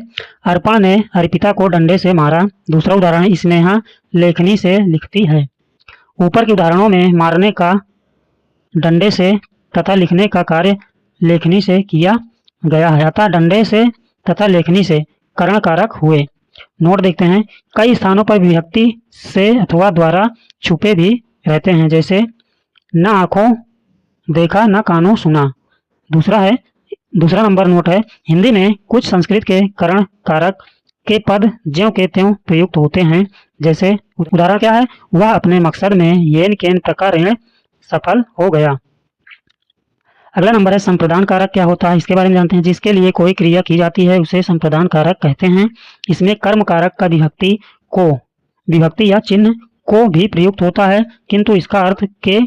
अर्पा ने अर्पिता को डंडे से मारा। दूसरा उदाहरण है स्नेहा लेखनी से लिखती है। ऊपर के उदाहरणों में मारने का डंडे से तथा लिखने का कार्य लेखनी से किया गया है, अतः डंडे से तथा लेखनी से करण कारक हुए। नोट देखते हैं, कई स्थानों पर विभक्ति से अथवा द्वारा छुपे भी रहते हैं। जैसे न आंखों देखा न कानों सुना। दूसरा नंबर नोट है, हिंदी में कुछ संस्कृत के करण कारक के पद ज्यों के त्यों प्रयुक्त होते हैं। जैसे उदाहरण क्या है, वह अपने मकसद में येन केन प्रकारेण सफल हो गया। अगला नंबर है संप्रदान कारक क्या होता है, इसके बारे में जानते हैं। जिसके लिए कोई क्रिया की जाती है उसे संप्रदान कारक कहते हैं। इसमें कर्म कारक का विभक्ति या चिन्ह को भी प्रयुक्त होता है, किंतु इसका अर्थ के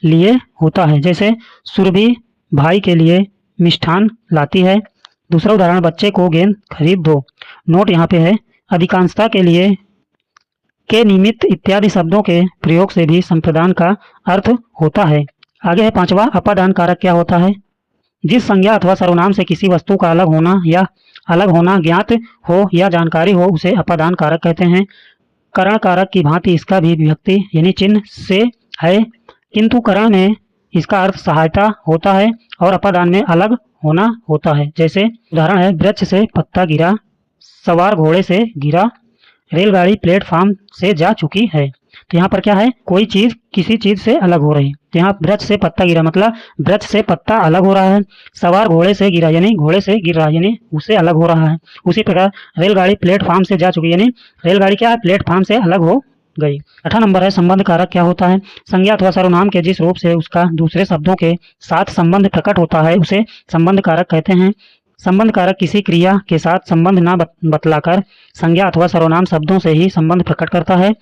लिए होता है। जैसे सुरभि भाई के लिए मिष्ठान लाती है। दूसरा उदाहरण बच्चे को गेंद खरीद दो। नोट यहाँ पे है, अधिकांशता के लिए के निमित्त इत्यादि शब्दों के प्रयोग से भी संप्रदान का अर्थ होता है। आगे है पांचवा अपादान कारक क्या होता है। जिस संज्ञा अथवा सर्वनाम से किसी वस्तु का अलग होना ज्ञात हो या जानकारी हो उसे अपादान कारक कहते हैं। करण कारक की भांति इसका भी विभक्ति यानी चिन्ह से है, किंतु करण में इसका अर्थ सहायता होता है और अपादान में अलग होना होता है। जैसे उदाहरण है वृक्ष से पत्ता गिरा, सवार घोड़े से गिरा, रेलगाड़ी प्लेटफॉर्म से जा चुकी है। तो यहाँ पर क्या है, कोई चीज किसी चीज से अलग हो रही है। तो यहाँ वृक्ष से पत्ता गिरा मतलब वृक्ष से पत्ता अलग हो रहा है। सवार घोड़े से गिरा यानी घोड़े से गिर रहा है यानी उससे अलग हो रहा है। उसी प्रकार रेलगाड़ी प्लेटफॉर्म से जा चुकी यानी रेलगाड़ी क्या है, प्लेटफॉर्म से अलग हो गई। 8 नंबर है संबंध कारक क्या होता है। संज्ञा अथवा सर्वनाम के जिस रूप से उसका दूसरे शब्दों के साथ संबंध प्रकट होता है उसे संबंध कारक कहते हैं। संबंध कारक किसी क्रिया के साथ संबंध न बतलाकर संज्ञा अथवा सर्वनाम शब्दों से ही संबंध प्रकट करता है।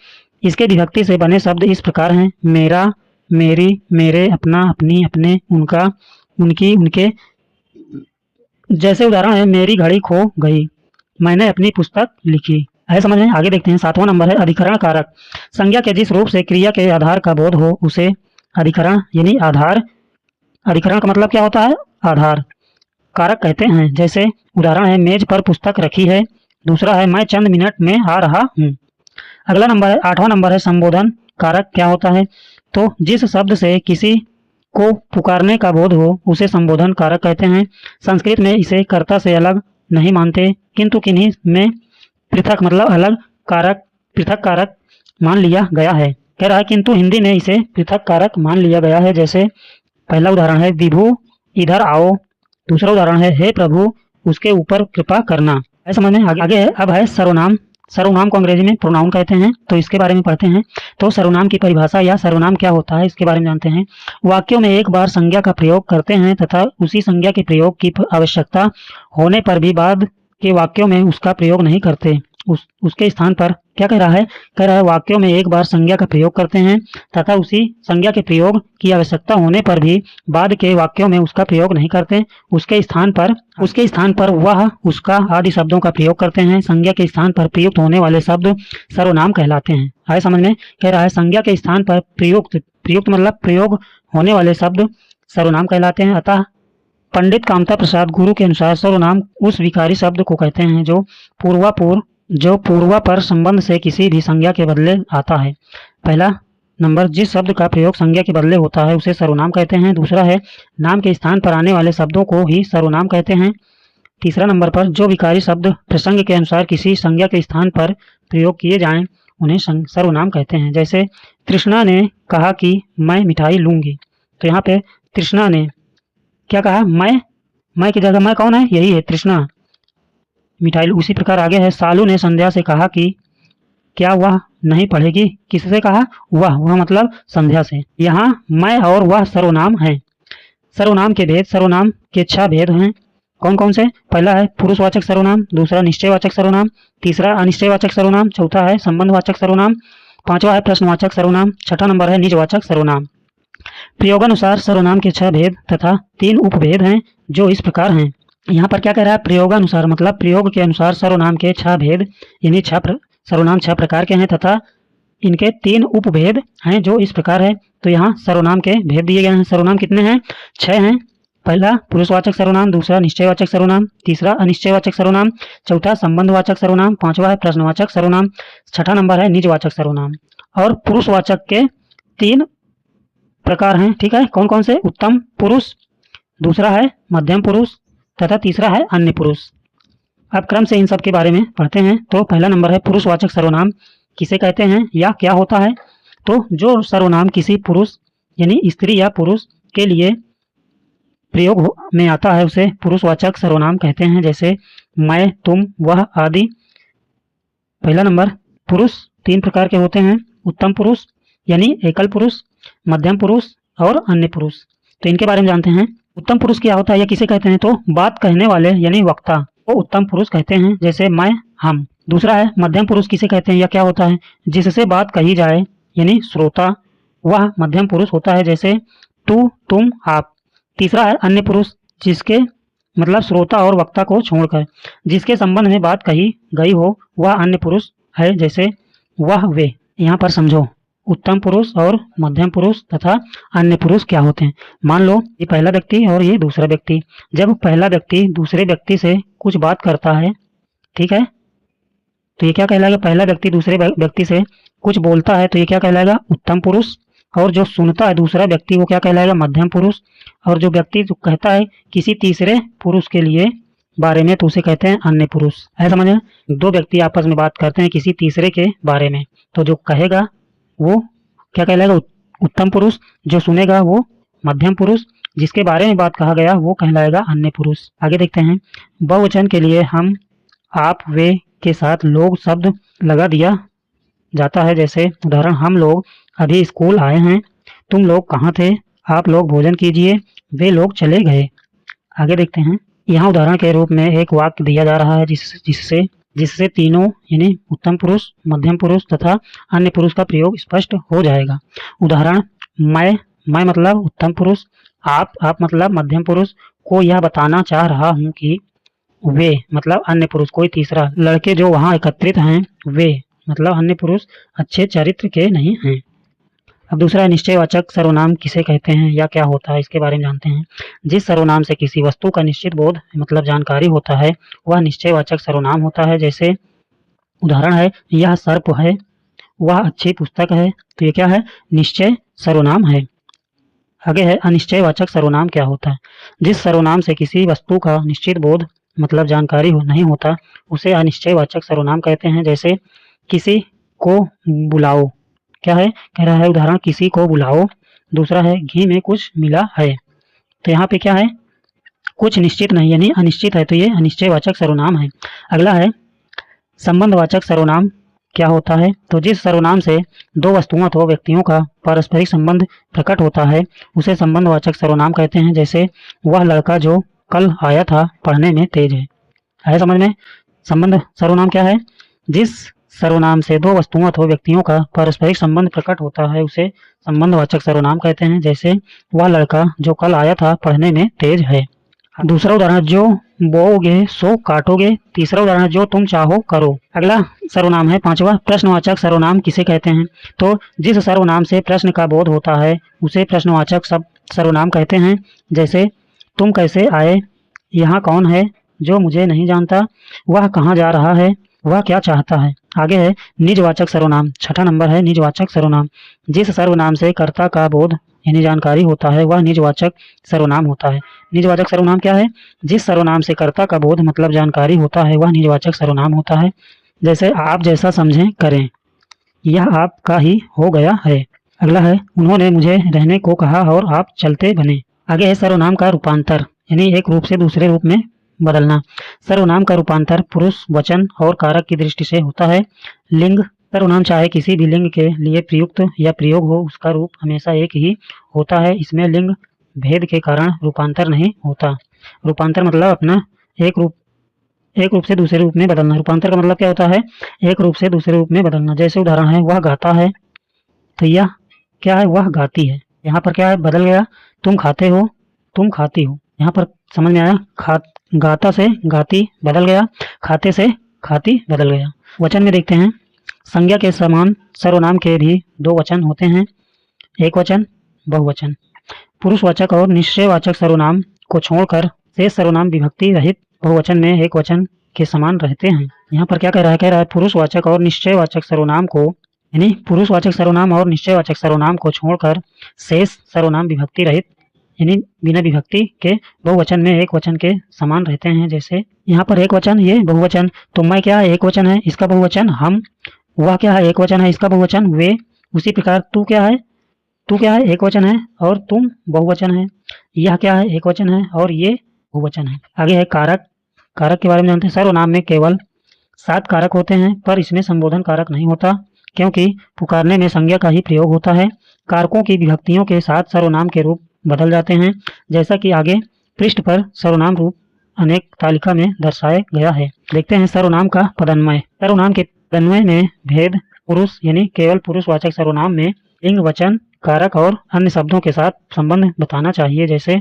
इसके विभक्ति से बने शब्द इस प्रकार हैं, मेरा, मेरी, मेरे, अपना, अपनी, अपने, उनका, उनकी, उनके। जैसे उदाहरण है मेरी घड़ी खो गई, मैंने अपनी पुस्तक लिखी। है समझ में। आगे देखते हैं 7वां नंबर है अधिकरण कारक। संज्ञा के जिस रूप से क्रिया के आधार का बोध हो उसे अधिकरण यानी आधार, अधिकरण का मतलब क्या होता है, आधार कारक कहते हैं। जैसे उदाहरण है मेज पर पुस्तक रखी है। दूसरा है मैं चंद मिनट में आ रहा हूँ। अगला नंबर है 8वां नंबर है संबोधन कारक क्या होता है। तो जिस शब्द से किसी को पुकारने का बोध हो उसे संबोधन कारक कहते हैं। संस्कृत में इसे कर्ता से अलग नहीं मानते, किंतु किन्हीं में पृथक मतलब अलग कारक, पृथक कारक मान लिया गया है। कह रहा है किंतु हिंदी में इसे पृथक कारक मान लिया गया है। जैसे पहला उदाहरण है विभु इधर आओ। दूसरा उदाहरण है हे प्रभु उसके ऊपर कृपा करना। है समझ में। आगे है अब है सर्वनाम सर्वनाम को अंग्रेजी में प्रोनाउन कहते हैं, तो इसके बारे में पढ़ते हैं। तो सर्वनाम की परिभाषा या सर्वनाम क्या होता है इसके बारे में जानते हैं। वाक्यों में एक बार संज्ञा का प्रयोग करते हैं तथा उसी संज्ञा के प्रयोग की आवश्यकता होने पर भी बाद के वाक्यों में उसका प्रयोग नहीं करते। उसके स्थान पर क्या कह रहा है, कह रहा है वाक्यों में एक बार संज्ञा का प्रयोग करते हैं तथा उसी संज्ञा के प्रयोग की आवश्यकता होने पर भी बाद के वाक्यों में उसका प्रयोग नहीं करते। उसके स्थान पर वह, उसका आदि शब्दों का प्रयोग करते हैं। संज्ञा के स्थान पर प्रयुक्त होने वाले शब्द सर्वनाम कहलाते हैं। आए समझ में, कह रहा है संज्ञा के स्थान पर प्रयुक्त मतलब प्रयोग होने वाले शब्द सर्वनाम कहलाते हैं। अतः पंडित कामता प्रसाद गुरु के अनुसार सर्वनाम उस विकारी शब्द को कहते हैं जो पूर्वापर संबंध से किसी भी संज्ञा के बदले आता है। पहला नंबर, जिस शब्द का प्रयोग संज्ञा के बदले होता है उसे सर्वनाम कहते हैं। दूसरा है, नाम के स्थान पर आने वाले शब्दों को ही सर्वनाम कहते हैं। तीसरा नंबर पर, जो विकारी शब्द प्रसंग के अनुसार किसी संज्ञा के स्थान पर प्रयोग किए जाएं उन्हें सर्वनाम कहते हैं। जैसे तृष्णा ने कहा कि मैं मिठाई लूंगी, तो यहाँ पे तृष्णा ने क्या कहा, मैं की जगह मैं कौन है, यही है तृष्णा, मिठाई। उसी प्रकार आगे है, सालू ने संध्या से कहा कि क्या वह नहीं पढ़ेगी। किससे कहा, वह मतलब संध्या से। यहाँ मैं और वह सर्वनाम है। सर्वनाम के भेद, सर्वनाम के 6 भेद हैं। कौन कौन से, पहला है पुरुषवाचक सर्वनाम, दूसरा निश्चयवाचक सर्वनाम, तीसरा अनिश्चयवाचक सर्वनाम, चौथा है संबंधवाचक सर्वनाम, पांचवा है प्रश्नवाचक सर्वनाम, छठा नंबर है निजवाचक सर्वनाम। प्रयोगानुसार सर्वनाम के 6 भेद तथा 3 उपभेद हैं जो इस प्रकार हैं। यहाँ पर क्या कह रहा है, प्रयोगानुसार मतलब प्रयोग के अनुसार सर्वनाम के 6 भेद, यानी सर्वनाम 6 प्रकार के हैं तथा इनके 3 उपभेद हैं जो इस प्रकार है। तो यहाँ सर्वनाम के भेद दिए गए हैं। सर्वनाम कितने हैं, 6 हैं। पहला पुरुषवाचक सर्वनाम, दूसरा निश्चयवाचक सर्वनाम, तीसरा अनिश्चयवाचक सर्वनाम, चौथा संबंधवाचक सर्वनाम, पांचवा है प्रश्नवाचक सर्वनाम, छठा नंबर है निजवाचक सर्वनाम। और पुरुषवाचक के 3 प्रकार हैं, ठीक है। कौन कौन से, उत्तम पुरुष, दूसरा है मध्यम पुरुष तथा तीसरा है अन्य पुरुष। अब क्रम से इन सब के बारे में पढ़ते हैं। तो पहला नंबर है पुरुषवाचक सर्वनाम किसे कहते हैं या क्या होता है। तो जो सर्वनाम किसी पुरुष यानी स्त्री या पुरुष के लिए प्रयोग में आता है उसे पुरुषवाचक सर्वनाम कहते हैं। जैसे मैं, तुम, वह आदि। पहला नंबर, पुरुष 3 प्रकार के होते हैं, उत्तम पुरुष यानी एकल पुरुष, मध्यम पुरुष और अन्य पुरुष। तो इनके बारे में जानते हैं। उत्तम पुरुष क्या होता है या किसे कहते हैं, तो बात कहने वाले यानी वक्ता को उत्तम पुरुष कहते हैं। जैसे मैं, हम। दूसरा है मध्यम पुरुष किसे कहते हैं या क्या होता है, जिससे बात कही जाए यानी श्रोता, वह मध्यम पुरुष होता है। जैसे तू, तुम, आप। तीसरा है अन्य पुरुष, जिसके मतलब श्रोता और वक्ता को छोड़कर जिसके संबंध में बात कही गई हो वह अन्य पुरुष है। जैसे वह, वे। यहाँ पर समझो उत्तम पुरुष और मध्यम पुरुष तथा अन्य पुरुष क्या होते हैं। मान लो ये पहला व्यक्ति और ये दूसरा व्यक्ति। जब पहला व्यक्ति दूसरे व्यक्ति से कुछ बात करता है, ठीक है, तो ये क्या कहलाएगा, पहला व्यक्ति दूसरे व्यक्ति से कुछ बोलता है तो ये क्या कहलाएगा, उत्तम पुरुष। और जो सुनता है दूसरा व्यक्ति वो क्या कहलाएगा, मध्यम पुरुष। और जो व्यक्ति जो कहता है किसी तीसरे पुरुष के लिए बारे में तो उसे कहते हैं अन्य पुरुष। है समझ में। 2 व्यक्ति आपस में बात करते हैं किसी तीसरे के बारे में, तो जो कहेगा वो क्या कहलाएगा, उत्तम पुरुष। जो सुनेगा वो मध्यम पुरुष। जिसके बारे में बात कहा गया वो कहलाएगा अन्य पुरुष। आगे देखते हैं। बहुवचन के लिए हम, आप, वे के साथ लोग शब्द लगा दिया जाता है। जैसे उदाहरण, हम लोग अभी स्कूल आए हैं, तुम लोग कहाँ थे, आप लोग भोजन कीजिए, वे लोग चले गए। आगे देखते हैं। यहाँ उदाहरण के रूप में एक वाक्य दिया जा रहा है जिससे तीनों यानी उत्तम पुरुष, मध्यम पुरुष तथा अन्य पुरुष का प्रयोग स्पष्ट हो जाएगा। उदाहरण, मैं मतलब उत्तम पुरुष, आप मतलब मध्यम पुरुष को यह बताना चाह रहा हूँ कि वे मतलब अन्य पुरुष, कोई तीसरा, लड़के जो वहाँ एकत्रित हैं वे मतलब अन्य पुरुष अच्छे चरित्र के नहीं हैं। अब दूसरा है निश्चयवाचक सर्वनाम किसे कहते हैं या क्या होता है, इसके बारे में जानते हैं। जिस सर्वनाम से किसी वस्तु का निश्चित बोध मतलब जानकारी होता है वह निश्चयवाचक सर्वनाम होता है। जैसे उदाहरण है, यह सर्प है, वह अच्छी पुस्तक है, तो ये क्या है, निश्चय सर्वनाम है। आगे है अनिश्चयवाचक सर्वनाम क्या होता है। जिस सर्वनाम से किसी वस्तु का निश्चित बोध मतलब जानकारी नहीं होता उसे अनिश्चयवाचक सर्वनाम कहते हैं। जैसे किसी को बुलाओ, क्या है, कह रहा है उदाहरण, किसी को बुलाओ। दूसरा है घी में कुछ मिला है, तो यहाँ पे क्या है, कुछ निश्चित नहीं यानी अनिश्चित है, तो ये अनिश्चयवाचक सर्वनाम है। अगला है संबंधवाचक सर्वनाम क्या होता है? तो जिस सर्वनाम से दो वस्तुओं अथवा व्यक्तियों का पारस्परिक संबंध प्रकट होता है उसे संबंधवाचक सर्वनाम कहते हैं। जैसे वह लड़का जो कल आया था पढ़ने में तेज है। आया समझ में? संबंध सर्वनाम क्या है? जिस सर्वनाम से दो वस्तुओं अथवा व्यक्तियों का पारस्परिक संबंध प्रकट होता है उसे संबंधवाचक सर्वनाम कहते हैं। जैसे वह लड़का जो कल आया था पढ़ने में तेज है। दूसरा उदाहरण, जो बोओगे सो काटोगे। तीसरा उदाहरण, जो तुम चाहो करो। अगला सर्वनाम है पांचवा, प्रश्नवाचक सर्वनाम किसे कहते हैं? तो जिस सर्वनाम से प्रश्न का बोध होता है उसे प्रश्नवाचक सर्वनाम कहते हैं। जैसे तुम कैसे आए, यहाँ कौन है जो मुझे नहीं जानता, वह कहाँ जा रहा है, वह क्या चाहता है। आगे है निजवाचक सर्वनाम। छठा नंबर है निजवाचक सर्वनाम। जिस सर्वनाम से कर्ता का बोध यानी जानकारी होता है वह निजवाचक सर्वनाम होता है। निजवाचक सर्वनाम क्या है? जिस सर्वनाम से कर्ता का बोध मतलब जानकारी होता है वह निजवाचक सर्वनाम होता है। जैसे आप जैसा समझें करें, यह आपका ही हो गया है। अगला है उन्होंने मुझे रहने को कहा और आप चलते बने। आगे है सर्वनाम का रूपांतर यानी एक रूप से दूसरे रूप में बदलना। सर्वनाम का रूपांतर पुरुष, वचन और कारक की दृष्टि से होता है। लिंग, सर्वनाम चाहे किसी भी लिंग के लिए प्रयुक्त या प्रयोग हो उसका रूप हमेशा एक ही होता है। इसमें लिंग भेद के कारण रूपांतर नहीं होता। रूपांतर मतलब अपना एक रूप से दूसरे रूप में बदलना। रूपांतर का मतलब क्या होता है? एक रूप से दूसरे रूप में बदलना। जैसे उदाहरण है वह गाता है, तो यह क्या है? वह गाती है। यहाँ पर क्या है? बदल गया। तुम खाते हो, तुम खाती हो। यहाँ पर समझ में आया? गाता से गाती बदल गया, खाते से खाती बदल गया। वचन में देखते हैं, संज्ञा के समान सर्वनाम के भी दो वचन होते हैं, एक वचन, बहुवचन। पुरुषवाचक और निश्चयवाचक सर्वनाम को छोड़कर शेष सर्वनाम विभक्ति रहित बहुवचन में एक वचन के समान रहते हैं। यहाँ पर क्या कह रहा है? कह रहा है पुरुषवाचक और निश्चयवाचक सर्वनाम को यानी पुरुषवाचक सर्वनाम और निश्चयवाचक सर्वनाम को छोड़कर शेष सर्वनाम विभक्ति रहित यानी बिना विभक्ति के बहुवचन में एक वचन के समान रहते हैं। जैसे यहाँ पर एक वचन, ये बहुवचन। तो मैं क्या है? एक वचन है, इसका बहुवचन हम। वह क्या है? एक वचन है, इसका बहुवचन वे। उसी प्रकार तू क्या है? तू क्या है? एक वचन है और तुम बहुवचन है। यह क्या है? एक वचन है और ये बहुवचन है। आगे है कारक। कारक के बारे में जानते हैं। सर्वनाम में केवल 7 कारक होते हैं पर इसमें संबोधन कारक नहीं होता क्योंकि पुकारने में संज्ञा का ही प्रयोग होता है। कारकों की विभक्तियों के साथ सर्वनाम के रूप बदल जाते हैं। जैसा कि आगे पृष्ठ पर सर्वनाम रूप अनेक तालिका में दर्शाया गया है। देखते हैं सर्वनाम का पदन्वय। सर्वनाम के पदन्वय में भेद पुरुष यानी केवल पुरुषवाचक सर्वनाम में लिंग, वचन, कारक और अन्य शब्दों के साथ संबंध बताना चाहिए। जैसे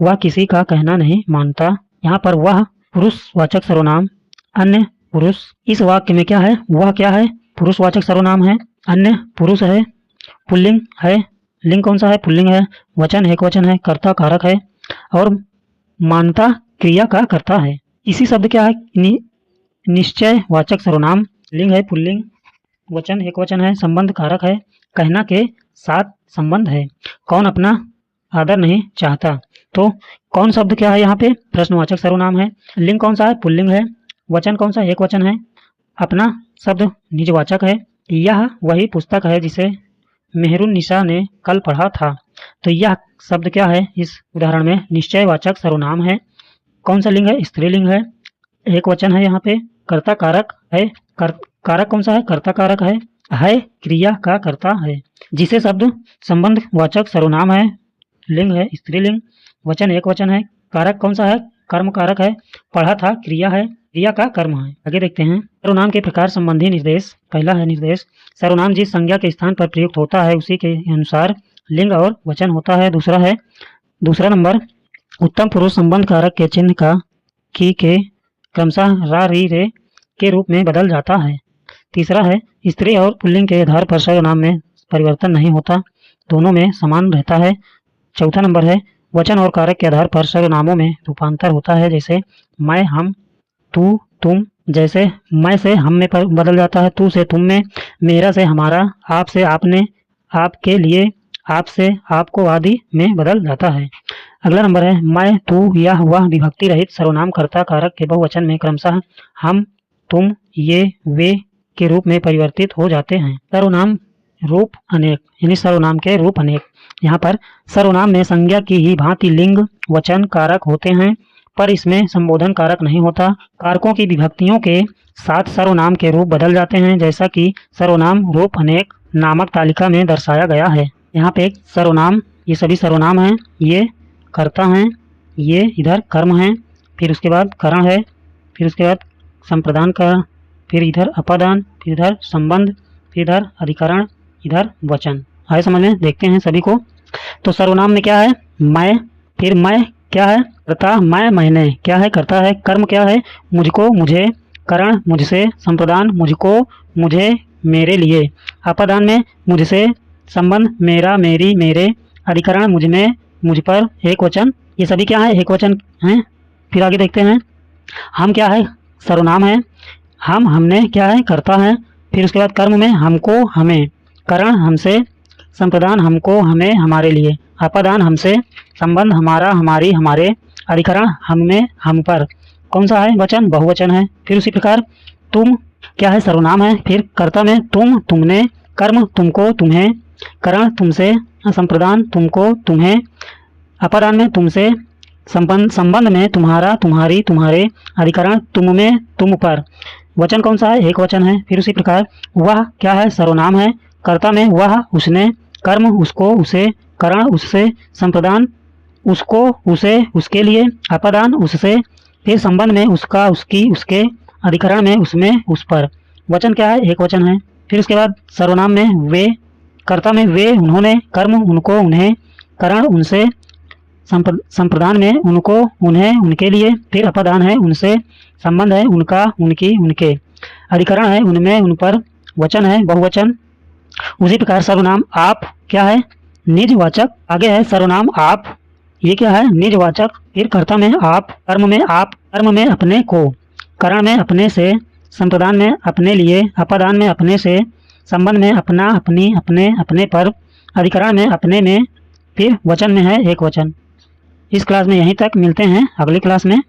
वह किसी का कहना नहीं मानता। यहाँ पर वह पुरुषवाचक सर्वनाम, अन्य पुरुष। इस वाक्य में क्या है? वह क्या है? पुरुषवाचक सर्वनाम है, अन्य पुरुष है, पुल्लिंग है। लिंग कौन सा है? पुल्लिंग है। वचन एक वचन है, कर्ता कारक है और मानता क्रिया का कर्ता है। इसी शब्द क्या है? निश्चयवाचक सर्वनाम। लिंग है, पुल्लिंग, वचन एक वचन है, संबंध कारक है, कहना के साथ संबंध है। कौन अपना आदर नहीं चाहता? तो कौन शब्द क्या है? यहाँ पे प्रश्नवाचक सर्वनाम है। लिंग कौन सा है? पुल्लिंग है। वचन कौन सा? एक वचन है। अपना शब्द निजवाचक है। यह वही पुस्तक है जिसे मेहरुन्निसा ने कल पढ़ा था। तो यह शब्द क्या है? इस उदाहरण में निश्चयवाचक सर्वनाम है। कौन सा लिंग है? स्त्रीलिंग है, एक वचन है। यहाँ पे कर्ता कारक है। कारक कौन सा है? कर्ता कारक है क्रिया का कर्ता है। जिसे शब्द संबंध वाचक सर्वनाम है, लिंग है स्त्रीलिंग, वचन एक वचन है, कारक कौन सा है? कर्म कारक है, पढ़ा था क्रिया है, क्रिया का कर्म है। आगे देखते हैं सर्वनाम के प्रकार संबंधी निर्देश। पहला है निर्देश। सर्वनाम जिस संज्ञा के स्थान पर प्रयुक्त होता है उसी के अनुसार लिंग और वचन होता है। दूसरा नंबर, उत्तम पुरुष संबंध कारक के चिन्ह का की के क्रमशः रा री रे के रूप में बदल जाता है। तीसरा है स्त्री और पुल्लिंग के आधार पर सर्वनाम में परिवर्तन नहीं होता, दोनों में समान रहता है। चौथा नंबर है वचन और कारक के आधार पर सर्वनामों में रूपांतर होता है। जैसे मैं, हम, तू, तुम। जैसे मैं से हम में बदल जाता है, तू से तुम में, मेरा से हमारा, आप से आपने, आपके लिए, आप से आपको आदि में बदल जाता है। अगला नंबर है मैं, तू, यह, वह विभक्ति रहित सर्वनाम कर्ता कारक के बहुवचन में क्रमशः हम, तुम, ये, वे के रूप में परिवर्तित हो जाते हैं। सर्वनाम रूप अनेक यानी सर्वनाम के रूप अनेक। यहाँ पर सर्वनाम में संज्ञा की ही भांति लिंग, वचन, कारक होते हैं पर इसमें संबोधन कारक नहीं होता। कारकों की विभक्तियों के साथ सर्वनाम के रूप बदल जाते हैं, जैसा कि सर्वनाम रूप अनेक नामक तालिका में दर्शाया गया है। यहाँ पे एक सर्वनाम, ये सभी सर्वनाम हैं, ये कर्ता हैं, ये इधर कर्म हैं, फिर उसके बाद करण है, फिर उसके बाद संप्रदान करण, फिर इधर अपादान, फिर इधर संबंध, फिर इधर अधिकरण, इधर वचन। आए समझ में? देखते हैं सभी को। तो सर्वनाम में क्या है? मैं, फिर मैं क्या है? कर्ता, मैं, मैंने क्या है? कर्ता है। कर्म क्या है? मुझको, मुझे, करण मुझसे, संप्रदान मुझको, मुझे, मेरे लिए, अपादान में मुझसे, संबंध मेरा, मेरी, मेरे, अधिकरण मुझ में, मुझ पर, एक वचन। ये सभी क्या है? एक वचन हैं। फिर आगे देखते हैं। हम क्या है? सर्वनाम है। हम, हमने क्या है? कर्ता है। फिर उसके बाद कर्म में हमको, हमें, करण हमसे, संप्रदान हमको, हमें, हमारे लिए, अपादान हमसे, संबंध हमारा, हमारी, हमारे, अधिकरण हम में, हम पर। कौन सा है? वचन, बहुवचन है। फिर उसी प्रकार तुम क्या है? सर्वनाम है। फिर कर्ता में तुम, तुमने, कर्म तुमको, तुम्हें, करण तुमसे, संप्रदान तुमको, तुम्हें, अपादान में तुमसे, संबंध में तुम्हारा, तुम्हारी, तुम्हारे, अधिकरण तुम में, तुम पर। वचन कौन सा है? एक वचन है। फिर उसी प्रकार वह क्या है? सर्वनाम है। कर्ता में वह, उसने, कर्म उसको, उसे, करण उससे, संप्रदान उसको, उसे, उसके लिए, अपादान उससे, फिर संबंध में उसका, उसकी, उसके, अधिकरण में उसमें, उस पर। वचन क्या है? एक वचन है। फिर उसके बाद सर्वनाम में वे, कर्ता में वे, उन्होंने, कर्म उनको, उन्हें, करण उनसे, संप्रदान में उनको, उन्हें, उनके लिए, फिर अपादान है उनसे, संबंध है उनका, उनकी, उनके, अधिकरण है उनमें, उन पर। वचन है बहुवचन। उसी प्रकार सर्वनाम आप क्या है? निजवाचक। आगे है सर्वनाम आप, ये क्या है? निजवाचक। फिर कर्ता में आप, कर्म में आप, कर्म में अपने को, करण में अपने से, संप्रदान में अपने लिए, अपादान में अपने से, संबंध में अपना, अपनी, अपने, अपने पर, अधिकरण में अपने में, फिर वचन में है एक वचन। इस क्लास में यहीं तक, मिलते हैं अगली क्लास में।